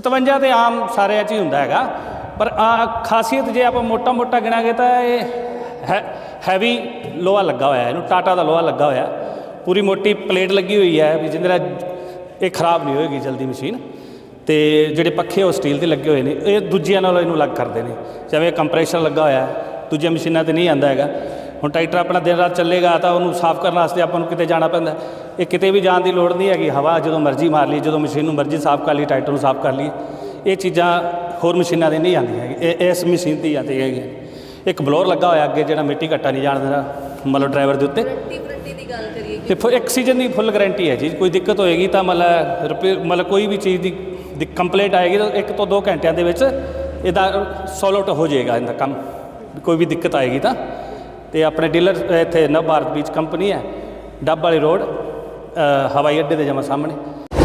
57 तो आम सारे ही होंदा हैगा, पर खासियत जे आप मोटा मोटा गिणांगे तो ये हैवी लोहा लगा हुआ है, इनू टाटा का लोहा लगा हुआ, पूरी मोटी प्लेट लगी हुई है भी जिंदे ये खराब नहीं होएगी जल्दी मशीन। तो जोड़े पखे वो स्टील के लगे हुए हैं, ये दूजिया नालों इनू अलग करते हैं। जिवें कंप्रैशर लगा होया दूजिया मशीनों तो नहीं आता है। हुण ट्रैक्टर अपना दिन रात चलेगा तो उन्होंने साफ करने वास्ते आपां नूं किते जाना पैंदा, ये किते भी जाने की लोड़ नहीं हैगी। हवा जो मर्जी मार ली, जो मशीन मर्जी साफ कर ली, ट्रैक्टर साफ कर ली, ये चीज़ां होर मशीनों नहीं आती है, इस मशीन की आती है। एक बलोर लगा होया अगे जो मिट्टी घट्टा नहीं जान देना मतलब ड्राइवर के उत्ते। तो एक सीजन की फुल गारंटी है जी, कोई दिक्कत होएगी तो मतलब कोई भी चीज़ की कंप्लेंट आएगी तो 1 तो 2 घंटिया के इसका सॉल्व आउट हो जाएगा इनका काम। कोई भी दिक्कत आएगी तो अपने डीलर इतने नव भारत बीज कंपनी है, डब वाली रोड हवाई अड्डे के जमा सामने।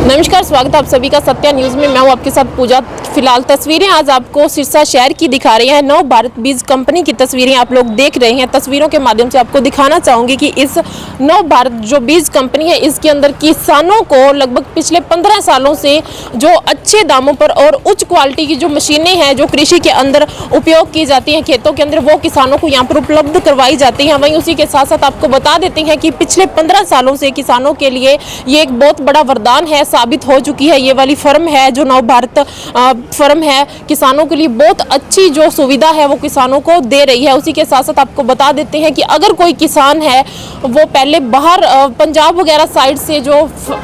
नमस्कार, स्वागत है आप सभी का सत्या न्यूज़ में। मैं हूं आपके साथ पूजा। फिलहाल तस्वीरें आज आपको सिरसा शहर की दिखा रही हैं। नव भारत बीज कंपनी की तस्वीरें आप लोग देख रहे हैं। तस्वीरों के माध्यम से आपको दिखाना चाहूँगी कि इस नव भारत जो बीज कंपनी है, इसके अंदर किसानों को लगभग पिछले 15 सालों से जो अच्छे दामों पर और उच्च क्वालिटी की जो मशीनें हैं जो कृषि के अंदर उपयोग की जाती हैं खेतों के अंदर, वो किसानों को यहाँ पर उपलब्ध करवाई जाती हैं। वहीं उसी के साथ साथ आपको बता देते हैं कि पिछले 15 सालों से किसानों के लिए ये एक बहुत बड़ा वरदान है, साबित हो चुकी है। ये वाली फर्म है जो नव भारत फर्म है, किसानों के लिए बहुत अच्छी जो सुविधा है वो किसानों को दे रही है। उसी के साथ साथ आपको बता देते हैं कि अगर कोई किसान है वो पहले बाहर पंजाब वगैरह साइड से जो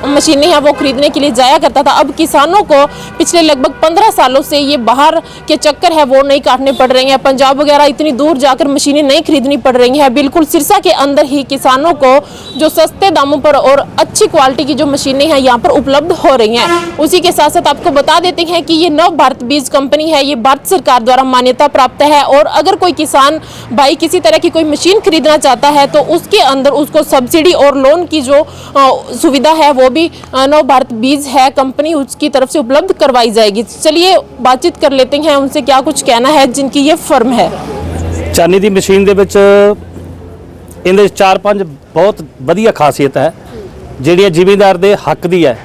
मशीनें हैं वो खरीदने के लिए जाया करता था, अब किसानों को पिछले लगभग 15 सालों से ये बाहर के चक्कर है वो नहीं काटने पड़ रहे हैं। पंजाब वगैरह इतनी दूर जाकर मशीनें नहीं खरीदनी पड़ रही हैं। बिल्कुल सिरसा के अंदर ही किसानों को जो सस्ते दामों पर और अच्छी क्वालिटी की जो मशीनें हैं यहाँ पर उपलब्ध हो रही हैं। उसी के साथ साथ आपको बता देते हैं कि ये नव भारत बीज कंपनी है, ये भारत सरकार द्वारा मान्यता प्राप्त है। और अगर कोई किसान भाई किसी तरह की कोई मशीन खरीदना चाहता है तो उसके अंदर उसको सब्सिडी और लोन की जो सुविधा है वो भी नव भारत बीज है कंपनी उसकी तरफ से उपलब्ध करवाई जाएगी। चलिए बातचीत कर लेते हैं उनसे, क्या कुछ कहना है जिनकी ये फर्म है। चानी की मशीन के इहदे 4-5 बहुत वधिया खासियत है जिहड़ी जिमीदार के हक की है।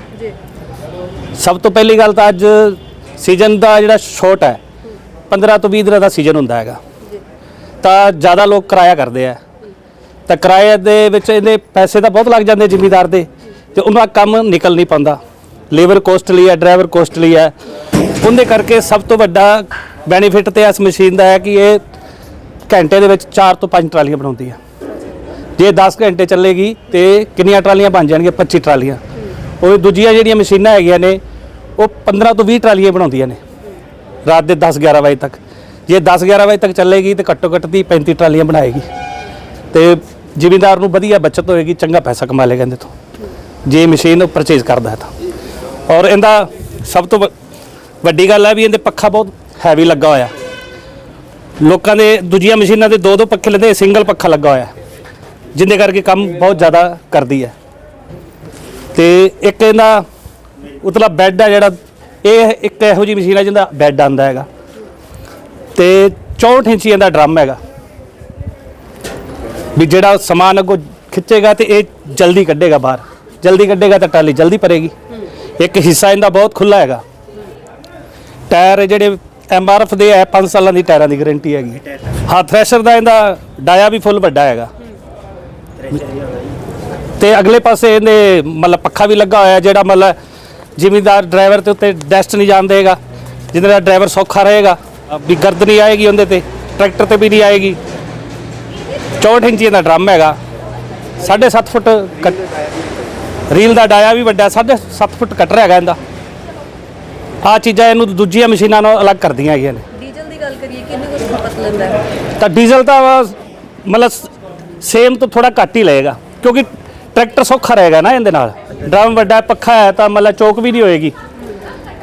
सब तो पहली गल तो अज सीजन का जो शॉर्ट है 15 तो 20 दिन का सीजन होंदा हैगा, तो ज़्यादा लोग किराया करते हैं, तो किराए के पैसे तो बहुत लग जाते जिमीदार के, तो उनका काम निकल नहीं पाता। लेबर कोस्टली है, ड्राइवर कोस्टली है, उनके करके सब तो वड्डा बैनीफिट तो इस मशीन का है कि ये घंटे के 4 तो 5 ट्रालियां बनाती है। जे 10 घंटे चलेगी तो कितनी ट्रालियां बन जाएगी? 25 ट्रालियां। और दूजिया जिहड़ियां मशीनां हैगियां ने वो 15 तो 20 ट्रालियां बनाउंदियां ने रात के 10-11 बजे तक। जे 10-11 बजे तक चलेगी तो घट्टो घट्ट 30-35 ट्रालियां बनाएगी, तो जिमीदार नूं वधिया बचत होएगी, चंगा पैसा कमा लेगा इहदे तो जे मशीन परचेज करदा है तो। और इहदा सब तो वड्डी गल है भी इहदे पक्खा बहुत हैवी लगा होया। लोकां दे दूजिया मशीनां दे 2-2 पक्खे लगे, सिंगल पक्खा लगा होया जिंदे करके काम बहुत ज़्यादा करती है। तो एक इहदा उतला बैड है जिहड़ा ये एक इहो जी मशीन है जिहदा बैड आंदा हैगा, तो 64 इंची इहदा ड्रम हैगा भी जिहड़ा समान अगों खिंचेगा तो ये जल्दी कढ़ेगा बाहर, जल्दी कढ़ेगा तो ट्राली जल्दी भरेगी। एक हिस्सा इहदा बहुत खुला हैगा। टायर जिहड़े MRF दे है 5 सालों की टायरों की गारंटी हैगी। हाँ, थ्रैशर का इहदा डाया भी फुल वड्डा हैगा, तो अगले पासे इहदे मतलब पक्खा भी लगा होया जिहड़ा मतलब जिमीदार ड्राइवर के उत्ते डस्ट नहीं जान देगा, जिहदे नाल ड्राइवर सौखा रहेगा भी गर्द नहीं आएगी उहदे ते, ट्रैक्टर ते भी नहीं आएगी। 64 इंची का ड्रम हैगा, 7.5 फुट रील का डाया भी वड्डा, 7.5 फुट कटर हैगा इहदा। आ चीज़ां इहनूं दूजिया मशीनां नालों अलग करदियां हैगियां ने। डीजल की गल करिए किन्नी कुछ खपत लैंदा है? तो डीजल तो मतलब सेम तो थोड़ा घट ही लगेगा क्योंकि ट्रैक्टर सौखा रहेगा ना इहदे नाल। ड्रम वड्डा पक्खा है तो मतलब चौक भी नहीं होएगी।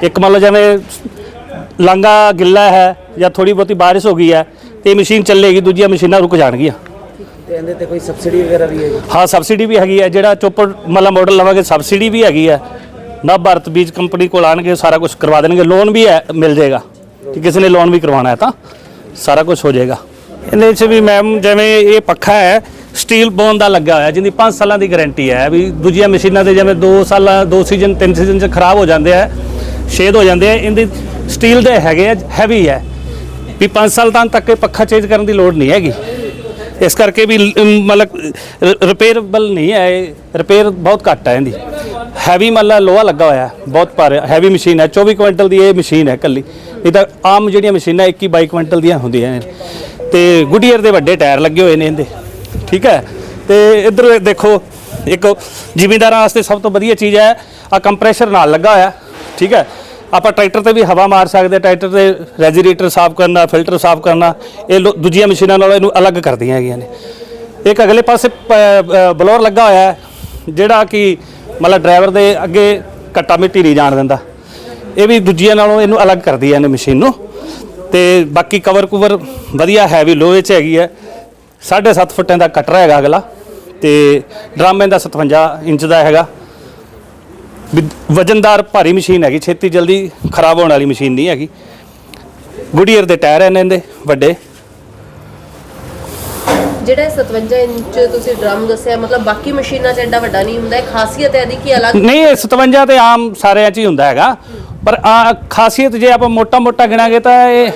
एक मतलब जिवें लांगा गिला है या थोड़ी बहुती बारिश हो गई है तो मशीन चलेगी, दूजिया मशीनां रुक जाणगियां। इहदे ते कोई सब्सिडी वगैरह भी है? हाँ, सब्सिडी भी हैगी है। जिहड़ा चोपर मतलब मॉडल लवांगे सब्सिडी भी हैगी है। नव भारत बीज कंपनी को आएंगे सारा कुछ करवा देंगे, लोन भी है मिल जाएगा कि किसी ने लोन भी करवाना है तो सारा कुछ हो जाएगा। इहदे भी मैम जिवें ये पक्खा है स्टील बोन का लगा हुआ जिंदी 5 सालों की गारंटी है भी दूजिया मशीनों से जिवें 2 साल 2 सीजन 3 सीजन खराब हो जाते हैं ਛੇਦ ਹੋ ਜਾਂਦੇ ਆ। ਇਹਦੀ ਸਟੀਲ ਦੇ ਹੈਗੇ ਆ, ਹੈਵੀ ਹੈ ਵੀ 5 ਸਾਲ ਤੱਕ ਇਹ ਪੱਖਾ ਚੇਂਜ ਕਰਨ ਦੀ ਲੋੜ ਨਹੀਂ ਹੈਗੀ। ਇਸ ਕਰਕੇ ਵੀ ਮਤਲਬ ਰਿਪੇਅਰਬਲ ਨਹੀਂ ਹੈ, ਇਹ ਰਿਪੇਅਰ ਬਹੁਤ ਘੱਟ ਹੈ ਇਹਦੀ। ਹੈਵੀ ਮਤਲਬ ਲੋਹਾ ਲੱਗਾ ਹੋਇਆ, ਬਹੁਤ ਭਾਰੀ ਹੈਵੀ ਮਸ਼ੀਨ ਹੈ। 24 ਕੁਇੰਟਲ ਦੀ ਇਹ ਮਸ਼ੀਨ ਹੈ ਇਕੱਲੀ। ਇਹ ਤਾਂ ਆਮ ਜਿਹੜੀਆਂ ਮਸ਼ੀਨਾਂ 21-22 ਕੁਇੰਟਲ ਦੀਆਂ ਹੁੰਦੀਆਂ ਨੇ। ਤੇ ਗੁੱਡੀਅਰ ਦੇ ਵੱਡੇ ਟਾਇਰ ਲੱਗੇ ਹੋਏ ਨੇ ਇਹਦੇ, ਠੀਕ ਹੈ। ਤੇ ਇੱਧਰ ਦੇਖੋ, ਇੱਕ ਜ਼ਿਮੀਂਦਾਰਾਂ ਵਾਸਤੇ ਸਭ ਤੋਂ ਵਧੀਆ ਚੀਜ਼ ਹੈ ਆ ਕੰਪਰੈਸ਼ਰ ਨਾਲ ਲੱਗਾ ਹੋਇਆ, ਠੀਕ ਹੈ। ਆਪਾਂ ਟਰੈਕਟਰ ਤੇ ਵੀ ਹਵਾ ਮਾਰ ਸਕਦੇ, ਟਰੈਕਟਰ ਦੇ ਰੈਜੂਲੇਟਰ ਸਾਫ਼ ਕਰਨਾ, ਫਿਲਟਰ ਸਾਫ਼ ਕਰਨਾ, ਇਹ ਦੂਜੀਆਂ ਮਸ਼ੀਨਾਂ ਨਾਲੋਂ ਇਹਨੂੰ ਅਲੱਗ ਕਰਦੀਆਂ ਹੈਗੀਆਂ ਨੇ। ਇੱਕ ਅਗਲੇ ਪਾਸੇ ਬਲੋਰ ਲੱਗਾ ਹੋਇਆ ਹੈ, ਜਿਹੜਾ ਕਿ ਮਤਲਬ ਡਰਾਈਵਰ ਦੇ ਅੱਗੇ ਕੱਟਾ ਮਿੱਟੀ ਨਹੀਂ ਜਾਣ ਦਿੰਦਾ। ਇਹ ਵੀ ਦੂਜੀਆਂ ਨਾਲੋਂ ਇਹਨੂੰ ਅਲੱਗ ਕਰਦੀ ਹੈ ਇਹਨੇ ਮਸ਼ੀਨ ਨੂੰ। ਤੇ ਬਾਕੀ ਕਵਰ ਕੁਵਰ ਵਧੀਆ ਹੈਵੀ ਲੋਹੇ 'ਚ ਹੈਗੀ ਹੈ। 7.5 ਫੁੱਟਾਂ ਦਾ ਕਟਰ ਹੈਗਾ ਅਗਲਾ, ਤੇ ਡਰਮ ਇਹਦਾ 57 ਇੰਚ ਦਾ ਹੈਗਾ। ਵਜਨਦਾਰ ਭਾਰੀ ਮਸ਼ੀਨ ਹੈਗੀ, ਛੇਤੀ ਜਲਦੀ ਖਰਾਬ ਹੋਣ ਵਾਲੀ ਮਸ਼ੀਨ ਨਹੀਂ ਹੈਗੀ। ਗੁੱਡੀਅਰ ਦੇ ਟਾਇਰ ਇਹਨਾਂ ਦੇ ਵੱਡੇ। ਜਿਹੜਾ 57 ਇੰਚ ਤੁਸੀਂ ਡਰਮ ਦੱਸਿਆ, ਮਤਲਬ ਬਾਕੀ ਮਸ਼ੀਨਾਂ 'ਚ ਐਡਾ ਵੱਡਾ ਨਹੀਂ ਹੁੰਦਾ। ਇਹ ਖਾਸੀਅਤ ਹੈ ਇਹਦੀ ਕਿ ਅਲੱਗ ਨਹੀਂ, 57 ਤੇ ਆਮ ਸਾਰਿਆਂ 'ਚ ਹੀ ਹੁੰਦਾ ਹੈਗਾ, ਪਰ ਖਾਸੀਅਤ ਜੇ ਆਪਾਂ ਮੋਟਾ ਗਿਣਾਂਗੇ ਤਾਂ ਇਹ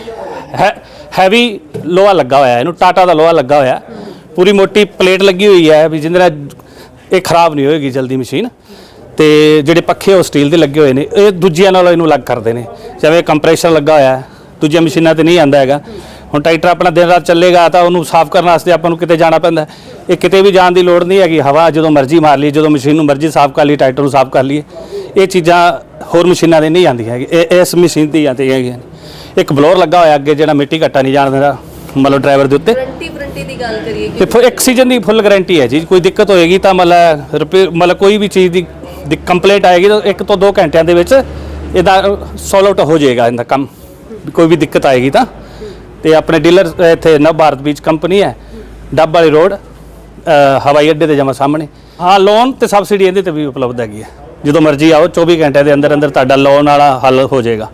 ਹੈਵੀ ਲੋਹਾ ਲੱਗਾ ਹੋਇਆ, ਇਹਨੂੰ ਟਾਟਾ ਦਾ ਲੋਹਾ ਲੱਗਾ ਹੋਇਆ। ਪੂਰੀ ਮੋਟੀ ਪਲੇਟ ਲੱਗੀ ਹੋਈ ਹੈ ਵੀ ਜਿਹਦੇ ਨਾਲ ਇਹ ਖਰਾਬ ਨਹੀਂ ਹੋਏਗੀ ਜਲਦੀ ਮਸ਼ੀਨ। ਤੇ ਜਿਹੜੇ ਪੱਖੇ ਉਹ ਸਟੀਲ ਦੇ ਲੱਗੇ ਹੋਏ ਨੇ, ਇਹ ਦੂਜਿਆਂ ਨਾਲੋਂ ਇਹਨੂੰ ਅਲੱਗ ਕਰਦੇ ਨੇ। ਜਿਵੇਂ ਕੰਪਰੈਸ਼ਰ ਲੱਗਾ ਹੋਇਆ ਹੈ, ਦੂਜੀਆਂ ਮਸ਼ੀਨਾਂ ਤੇ ਨਹੀਂ ਆਂਦਾ ਹੈਗਾ। ਹੁਣ ਟਰੈਕਟਰ ਆਪਣਾ ਦਿਨ ਰਾਤ ਚੱਲੇਗਾ ਤਾਂ ਉਹਨੂੰ ਸਾਫ਼ ਕਰਨ ਵਾਸਤੇ ਆਪਾਂ ਨੂੰ ਕਿਤੇ ਜਾਣਾ ਪੈਂਦਾ। ਇਹ ਕਿਤੇ ਵੀ ਜਾਣ ਦੀ ਲੋੜ ਨਹੀਂ ਹੈਗੀ, ਹਵਾ ਜਦੋਂ ਮਰਜ਼ੀ ਮਾਰ ਲਈ, ਜਦੋਂ ਮਸ਼ੀਨ ਨੂੰ ਮਰਜ਼ੀ ਸਾਫ਼ ਕਰ ਲਈ, ਟਰੈਕਟਰ ਨੂੰ ਸਾਫ਼ ਕਰ ਲਈਏ। ਇਹ ਚੀਜ਼ਾਂ ਹੋਰ ਮਸ਼ੀਨਾਂ ਦੇ ਨਹੀਂ ਆਉਂਦੀਆਂ ਹੈਗੀ, ਇਹ ਇਸ ਮਸ਼ੀਨ ਦੀ ਆਉਂਦੀਆਂ ਹੈਗੀਆਂ। ਇੱਕ ਬਲੋਰ ਲੱਗਾ ਹੋਇਆ ਅੱਗੇ, ਜਿਹੜਾ ਮਿੱਟੀ ਘੱਟਾ ਨਹੀਂ ਜਾਣ ਦਿੰਦਾ ਮਤਲਬ ਡਰਾਈਵਰ ਦੇ ਉੱਤੇ। ਵਾਰੰਟੀ ਦੀ ਗੱਲ ਕਰੀਏ ਤੇ ਫਿਰ 1 ਸੀਜ਼ਨ ਦੀ ਫੁੱਲ ਗਾਰੰਟੀ ਹੈ ਜੀ। ਕੋਈ ਦਿੱਕਤ ਹੋਏਗੀ ਤਾਂ ਮਤਲਬ ਕੋਈ ਵੀ ਚੀਜ਼ ਦੀ ਕੰਪਲੇਂਟ ਆਏਗੀ ਤਾਂ 1 ਤੋਂ 2 ਘੰਟਿਆਂ ਦੇ ਵਿੱਚ ਇਹਦਾ ਸੋਲਵ ਆਊਟ ਹੋ ਜਾਏਗਾ ਇਹਦਾ ਕੰਮ। ਕੋਈ ਵੀ ਦਿੱਕਤ ਆਏਗੀ ਤਾਂ। ਤੇ ਆਪਣੇ ਡੀਲਰ ਇੱਥੇ ਨਵ ਭਾਰਤ ਬੀਜ ਕੰਪਨੀ ਹੈ, ਡੱਬ ਵਾਲੀ ਰੋਡ, ਹਵਾਈ ਅੱਡੇ ਦੇ ਜਮਾ ਸਾਹਮਣੇ। ਹਾਂ, ਲੋਨ ਤੇ ਸਬਸਿਡੀ ਇਹਦੇ ਤੇ ਵੀ ਉਪਲਬਧ ਹੈਗੀ ਹੈ। ਜਦੋਂ ਮਰਜ਼ੀ ਆਓ, 24 ਘੰਟਿਆਂ ਦੇ ਅੰਦਰ ਤੁਹਾਡਾ ਲੋਨ ਵਾਲਾ ਹੱਲ ਹੋ ਜਾਏਗਾ।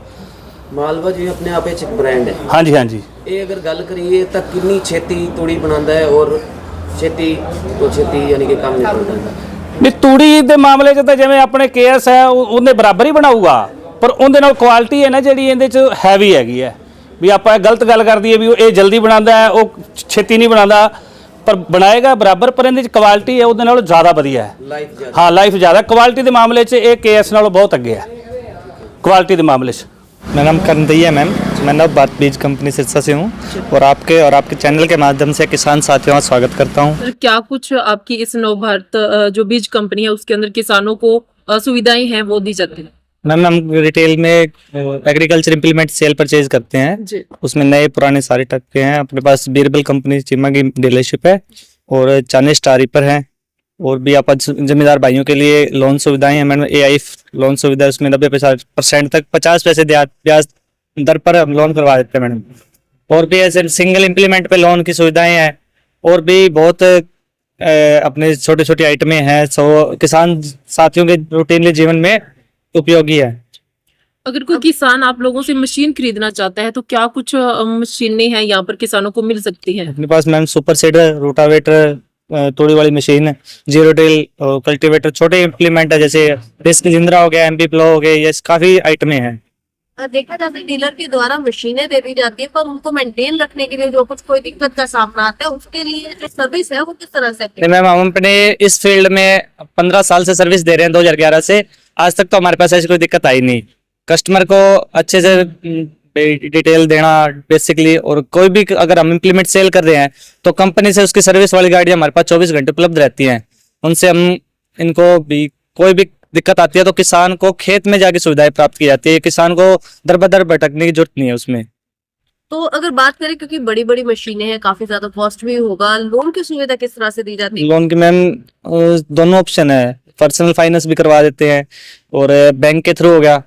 ਮਾਲਵਾ ਜੀ ਆਪਣੇ ਆਪ ਵਿੱਚ ਇੱਕ ਬ੍ਰਾਂਡ ਹੈ। ਹਾਂਜੀ ਹਾਂਜੀ। ਇਹ ਅਗਰ ਗੱਲ ਕਰੀਏ ਤਾਂ ਕਿੰਨੀ ਛੇਤੀ ਤੂੜੀ ਬਣਾਉਂਦਾ ਹੈ ਔਰ ਛੇਤੀ ਤੋਂ ਛੇਤੀ ਯਾਨੀ ਕਿ ਕੰਮ ਨਿਕਲ ਜਾਂਦਾ ਹੈ। ਵੀ ਤੂੜੀ ਦੇ ਮਾਮਲੇ 'ਚ ਤਾਂ ਜਿਵੇਂ ਆਪਣੇ ਕੇਐਸ ਹੈ ਉਹਨੇ ਬਰਾਬਰ ਹੀ ਬਣਾਊਗਾ, ਪਰ ਉਹਦੇ ਨਾਲ ਕੁਆਲਿਟੀ ਹੈ ਨਾ ਜਿਹੜੀ ਇਹਦੇ 'ਚ ਹੈਵੀ ਹੈਗੀ ਹੈ। ਵੀ ਆਪਾਂ ਗਲਤ ਗੱਲ ਕਰ ਦਈਏ ਵੀ ਇਹ ਜਲਦੀ ਬਣਾਉਂਦਾ ਹੈ, ਉਹ ਛੇਤੀ ਨਹੀਂ ਬਣਾਉਂਦਾ, ਪਰ ਬਣਾਏਗਾ ਬਰਾਬਰ, ਪਰ ਇਹਦੇ 'ਚ ਕੁਆਲਿਟੀ ਹੈ ਉਹਦੇ ਨਾਲੋਂ ਜ਼ਿਆਦਾ ਵਧੀਆ ਹੈ। ਹਾਂ, ਲਾਈਫ ਜ਼ਿਆਦਾ। ਕੁਆਲਿਟੀ ਦੇ ਮਾਮਲੇ 'ਚ ਇਹ ਕੇਐਸ ਨਾਲੋਂ ਬਹੁਤ ਅੱਗੇ ਹੈ ਕੁਆਲਿਟੀ ਦੇ ਮਾਮਲੇ 'ਚ। मेरा नाम करण दैया है मैम, मैं नव भारत बीज कंपनी सिरसा से हूँ और आपके चैनल के माध्यम से किसान साथियों का स्वागत करता हूँ। सर, क्या कुछ आपकी इस नव भारत जो बीज कंपनी है उसके अंदर किसानों को सुविधाएं हैं वो दी जाती है? मैम, हम रिटेल में एग्रीकल्चर इम्प्लीमेंट सेल परचेज करते हैं जी। उसमें नए पुराने सारे टक के हैं। अपने पास बीरबल कंपनी चीमा की डीलरशिप है और चाइनीज स्टार रीपर है। और भी आप जमींदार भाइयों के लिए लोन सुविधाएं हैं मैडम। AI लोन सुविधा, उसमें 90% तक 50 पैसे ब्याज दर पर हम लोन करवा देते हैं मैडम। और भी ऐसे सिंगल इम्प्लीमेंट पे लोन की सुविधाएं हैं और भी बहुत अपने छोटे छोटे आइटमें हैं, सो किसान साथियों के रूटीनली जीवन में उपयोगी है। अगर कोई किसान आप लोगों से मशीन खरीदना चाहता है तो क्या कुछ मशीनें हैं यहाँ पर किसानों को मिल सकती हैं? अपने पास मैम सुपर सीडर, रोटावेटर, तोड़ी वाली मशीन, जीरो टिल, कल्टीवेटर, छोटे इम्प्लीमेंट है जैसे डिस्क जिंद्रा हो गया, MP प्लो हो गए, ये काफी आइटमें हैं। देखा जाता है डीलर के द्वारा मशीनें दे दी जाती है, पर उनको मेंटेन रखने के लिए जो कुछ कोई दिक्कत का सामना आता है उसके लिए जो सर्विस है वो किस तरह से नहीं मैम, हम अपने इस फील्ड में 15 साल से सर्विस दे रहे हैं, 2011 से आज तक तो हमारे पास ऐसी कोई दिक्कत आई नहीं। कस्टमर को अच्छे से डिटेल देना बेसिकली, और कोई भी अगर हम इम्प्लीमेंट सेल कर रहे हैं तो कंपनी से उसकी सर्विस वाली गाड़ी हमारे पास 24 घंटे उपलब्ध रहती हैं। उनसे हम इनको भी कोई भी दिक्कत आती है तो किसान को खेत में जाके सुविधाएं प्राप्त की जाती है। किसान को दर बदर भटकने की जरूरत नहीं है उसमें। तो अगर बात करें, क्योंकि बड़ी बड़ी मशीनें हैं, काफी ज्यादा कॉस्ट भी होगा, लोन की सुविधा किस तरह से दी जाती है? लोन की मैम दोनों ऑप्शन है, पर्सनल फाइनेंस भी करवा देते हैं और बैंक के थ्रू हो गया।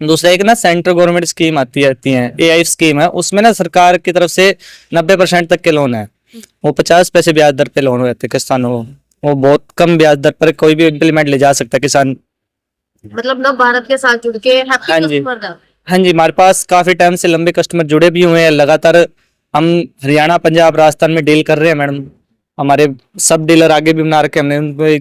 दूसरा एक ना सेंट्रल गवर्नमेंट स्कीम आती है AI स्कीम है, उसमें ना सरकार की तरफ से 90% तक के लोन है। वो 50 पैसे ब्याज दर पे लोन हो जाते हैं किसानों को। वो बहुत कम ब्याज दर पर कोई भी इम्प्लीमेंट ले जा सकता है किसान। मतलब नव भारत के साथ जुड़ के हैप्पी हाँ जी, कस्टमर था। हाँ जी, हमारे पास काफी टाइम से लंबे कस्टमर जुड़े भी हुए हैं। लगातार हम हरियाणा, पंजाब, राजस्थान में डील कर रहे हैं मैडम। हमारे सब डीलर आगे भी बना रखे, हमने उनको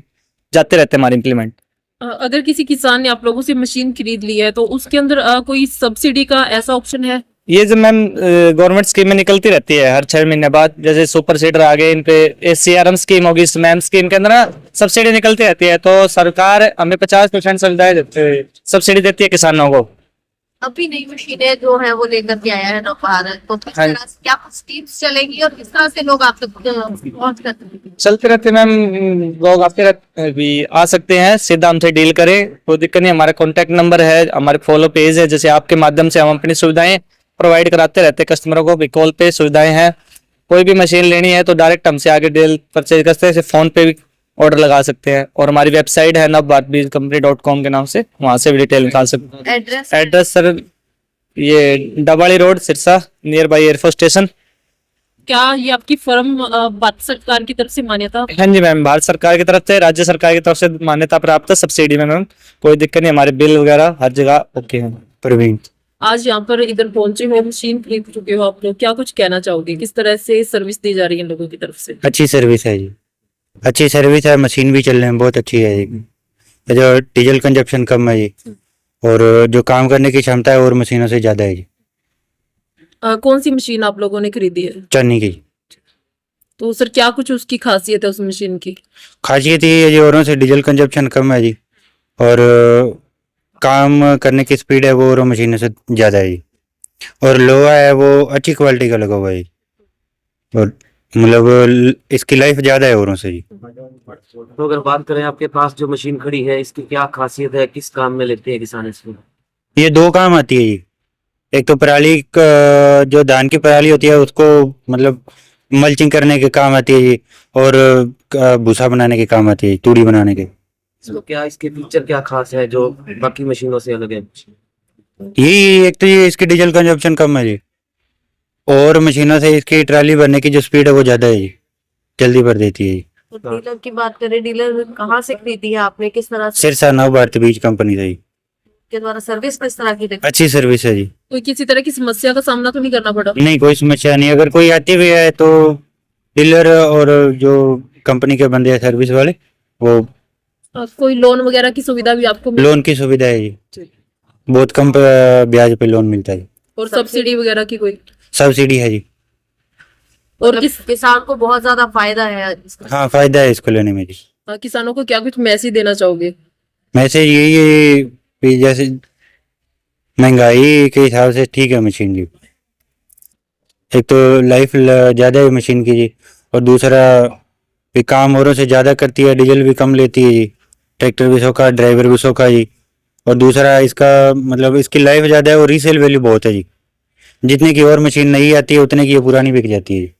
जाते रहते हैं हमारे इम्प्लीमेंट। अगर किसी किसान ने आप लोगों से मशीन खरीद ली है तो उसके अंदर कोई सब्सिडी का ऐसा ऑप्शन है? ये जो मैम गवर्नमेंट स्कीम में निकलती रहती है हर 6 महीने बाद, जैसे सुपर सीडर आ गए, इन पे CRM स्कीम होगी, मैम स्कीम के अंदर ना सब्सिडी निकलती रहती है। तो सरकार हमें 50% सब्सिडी देती है किसानों को। अभी नई मशीनें जो है वो लेकर के आया है ना भारत, तो किस हाँ। तरह से क्या स्कीम्स चलेंगी और किस तरह से लोग आप तक पहुंच करते हैं? चलते रहते मैम, लोग आते रहते भी आ सकते हैं, सीधा हमसे डील करें, कोई दिक्कत नहीं। हमारा कॉन्टैक्ट नंबर है, हमारे फॉलो पेज है, जैसे आपके माध्यम से हम अपनी सुविधाएं प्रोवाइड कराते रहते हैं कस्टमरों को भी। कॉल पे सुविधाएं हैं, कोई भी मशीन लेनी है तो डायरेक्ट हमसे आगे डील परचेज करते हैं, फोन पे भी ऑर्डर लगा सकते हैं। और हमारी वेबसाइट है navbharatbizcompany.com के नाम से, वहां से भी डिटेल निकाल सकते हैं। एड्रेस एड्रेस सर ये Dabwali road Sirsa, near by air force station. क्या ये आपकी फर्म भारत सरकार की तरफ से मान्यता? हाँ जी मैम, भारत सरकार की तरफ से, राज्य सरकार की तरफ से मान्यता प्राप्त है सब्सिडी में मैम, कोई दिक्कत नहीं। हमारे बिल वगैरह हर जगह ओके हैं। प्रवीण, आज यहाँ पर इधर पहुंचे हो, मशीन खरीद चुके हो आप लोग, क्या कुछ कहना चाहोगे? किस तरह से सर्विस दी जा रही है लोगों की तरफ से? अच्छी सर्विस है जी, अच्छी सर्विस है, मशीन भी चलने में बहुत अच्छी है जी। जो डीजल कंजप्शन कम है जी, और जो काम करने की क्षमता है और मशीनों से ज़्यादा है जी। कौन सी मशीन आप लोगों ने खरीदी है? चन्नी की तो सर क्या कुछ उसकी खासियत है उस मशीन की? खासियत ये है जी, औरों से डीजल कंजप्शन कम है जी, और काम करने की स्पीड है वो औरों मशीनों से ज़्यादा है जी। और लोहा है वो अच्छी क्वालिटी का लगा हुआ है जी, और मतलब इसकी लाइफ ज़्यादा है औरों से जी। तो अगर बात करें आपके पास जो मशीन खड़ी है, इसकी क्या खासियत है, किस काम में लेते हैं किसान इसको? ये दो काम आती है जी। एक तो पराली जो धान की पराली होती है उसको मतलब मल्चिंग करने के काम आती है जी, और भूसा बनाने के काम आती है, तूड़ी बनाने के। तो क्या इसके फीचर क्या खास है जो बाकी मशीनों से अलग है? यही एक तो ये इसकी डीजल कंजप्शन कम है जी, और मशीनों से इसकी ट्राली भरने की जो स्पीड है वो ज्यादा है जी, जल्दी भर देती है जी। तो डीलर की बात करें, डीलर कहाँ से खरीदी है आपने, किस तरह से, सिरसा नवभारत बीज कंपनी से जी। के द्वारा सर्विस किस तरह की रही? अच्छी सर्विस है जी, कोई किसी तरह की समस्या का सामना तो नहीं करना पड़ा? नहीं कोई समस्या नहीं। अगर कोई आती भी है तो डीलर और जो कंपनी के बंदे हैं सर्विस वाले, वो कोई लोन वगैरह की सुविधा भी आपको लोन की सुविधा है जी, बहुत कम ब्याज पे लोन मिलता है। और सब्सिडी वगैरह की कोई? सब्सिडी है जी। और किसान को बहुत ज्यादा फायदा है इसका। हाँ फायदा है इसको लेने में जी। किसानों को क्या कुछ मैसेज देना चाहोगे? मैसेज यही है कि जैसे महंगाई के हिसाब से ठीक है मशीन जी, एक तो लाइफ ज़्यादा है मशीन की जी, और दूसरा भी काम औरों से ज़्यादा करती है, डीजल भी कम लेती है जी, ट्रैक्टर भी सौखा, ड्राइवर भी सौखा जी, और दूसरा इसका मतलब इसकी लाइफ ज़्यादा है और रीसेल वैल्यू बहुत है जी। जितने की और मशीन नहीं आती है उतने की ये पुरानी बिक जाती है जी।